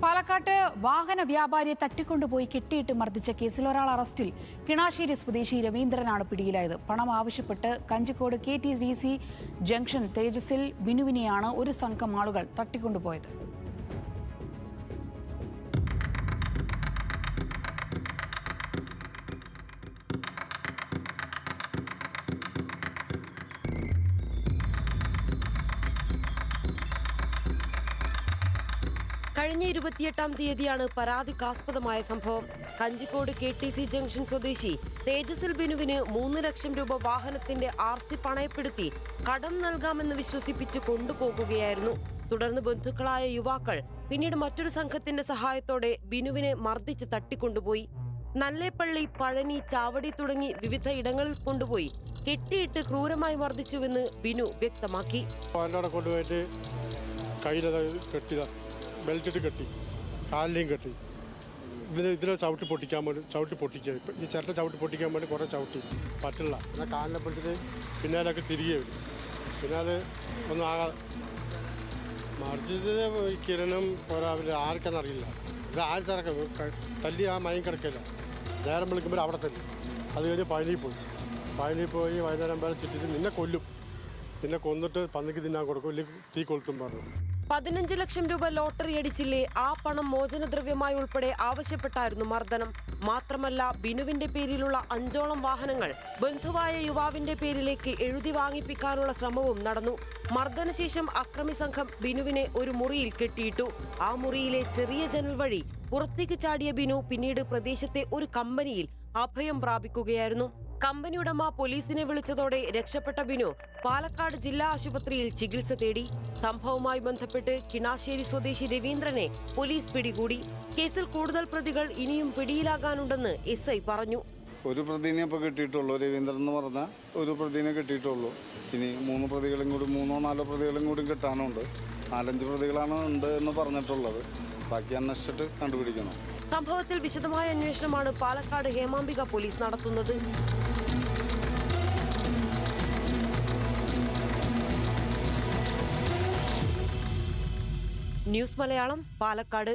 പാലക്കാട്ട് വാഹന വ്യാപാരിയെ തട്ടിക്കൊണ്ടുപോയി കെട്ടിയിട്ട് മർദ്ദിച്ച കേസിൽ ഒരാൾ അറസ്റ്റിൽ. കിണാശ്ശേരി സ്വദേശി രവീന്ദ്രനാണ് പിടിയിലായത്. പണം ആവശ്യപ്പെട്ട് കഞ്ചിക്കോട് KTDC ജംഗ്ഷൻ തേജസിൽ ബിനുവിനെയാണ് ഒരു സംഘം ആളുകൾ തട്ടിക്കൊണ്ടുപോയത്. കഴിഞ്ഞ 28-ാം തീയതിയാണ് പരാതിക്കാസ്പദമായ സംഭവം. കഞ്ചിക്കോട് KTC ജംഗ്ഷൻ സ്വദേശി തേജസിൽ ബിനുവിന് 3 ലക്ഷം രൂപ വാഹനത്തിന്റെ RC പണയപ്പെടുത്തി കടം നൽകാമെന്ന് വിശ്വസിപ്പിച്ച് കൊണ്ടുപോകുകയായിരുന്നു. തുടർന്ന് ബന്ധുക്കളായ യുവാക്കൾ പിന്നീട് മറ്റൊരു സംഘത്തിന്റെ സഹായത്തോടെ ബിനുവിനെ മർദ്ദിച്ച് തട്ടിക്കൊണ്ടുപോയി. നല്ലേപ്പള്ളി, പഴനി, ചാവടി തുടങ്ങി വിവിധ ഇടങ്ങളിൽ കൊണ്ടുപോയി കെട്ടിയിട്ട് ക്രൂരമായി മർദ്ദിച്ചുവെന്ന് ബിനു വ്യക്തമാക്കി. ബെൽറ്റിട്ട് കെട്ടി, കാലിലെയും കെട്ടി, ഇതിനെ ചവിട്ടി പൊട്ടിക്കുക. ഈ ചിരട്ട ചവിട്ടി പൊട്ടിക്കാൻ വേണ്ടി കുറേ ചവിട്ടി പറ്റില്ല. എന്നാൽ കാലിനെ പിടിച്ചിട്ട് പിന്നാലൊക്കെ തിരികെ വരും. പിന്നെ അത് ഒന്നും ആകാതെ മറിച്ചത് കിരണം പോരാവില്ല, ആർക്കെന്നറിയില്ല. ഇത് ആര് തിരക്ക തല്ലി ആ മയം കിടക്കില്ല. നേരം വിളിക്കുമ്പോൾ അവിടെ തല്ലി. അത് കഴിഞ്ഞ് പഴനിയിൽ പോയി വൈകുന്നേരം വരെ ചുറ്റിട്ട് നിന്നെ കൊല്ലും, നിന്നെ കൊന്നിട്ട് പന്നിക്ക് തിന്നാൻ കൊടുക്കും, ഇല്ലെങ്കിൽ തീ കൊളുത്തും പറഞ്ഞു. 15 ലക്ഷം രൂപ ലോട്ടറി അടിച്ചില്ലേ, ആ പണം മോചനദ്രവ്യമായി ഉൾപ്പെടെ ആവശ്യപ്പെട്ടായിരുന്നു മർദ്ദനം. മാത്രമല്ല, ബിനുവിന്റെ പേരിലുള്ള 5ഓളം വാഹനങ്ങൾ ബന്ധുവായ യുവാവിന്റെ പേരിലേക്ക് എഴുതി വാങ്ങിപ്പിക്കാനുള്ള ശ്രമവും നടന്നു. മർദ്ദനശേഷം അക്രമി സംഘം ബിനുവിനെ ഒരു മുറിയിൽ കെട്ടിയിട്ടു. ആ മുറിയിലെ ചെറിയ ജനൽ വഴി പുറത്തേക്ക് ചാടിയ ബിനു പിന്നീട് പ്രദേശത്തെ ഒരു കമ്പനിയിൽ അഭയം പ്രാപിക്കുകയായിരുന്നു. കമ്പനി ഉടമ പോലീസിനെ വിളിച്ചതോടെ രക്ഷപ്പെട്ട ബിനു പാലക്കാട് ജില്ലാ ആശുപത്രിയിൽ ചികിത്സ തേടി. സംഭവവുമായി ബന്ധപ്പെട്ട് കിണാശ്ശേരി സ്വദേശി രവീന്ദ്രനെ പോലീസ് പിടികൂടി. കേസിൽ കൂടുതൽ പ്രതികൾ ഇനിയും പിടിയിലാകാനുണ്ടെന്ന് SI പറഞ്ഞു. ഒരു പ്രതിനെ ഇപ്പോൾ കിട്ടിയിട്ടുള്ളൂ. രവീന്ദ്രൻ എന്ന് പറഞ്ഞ ഒരു പ്രതിനെ കിട്ടിയിട്ടുള്ളൂ. ഇനി 3 പ്രതികളും കൂടി 3-4 പ്രതികളും കൂടി കിട്ടാനുണ്ട്. 4-5 പ്രതികളാണ് ഉണ്ട് എന്ന് പറഞ്ഞിട്ടുള്ളത്. ബാക്കി അന്വേഷിച്ചിട്ട് കണ്ടുപിടിക്കണം. സംഭവത്തിൽ വിശദമായ അന്വേഷണമാണ് പാലക്കാട് ഹേമാംബിക പോലീസ് നടത്തുന്നത്. ന്യൂസ് മലയാളം, പാലക്കാട്.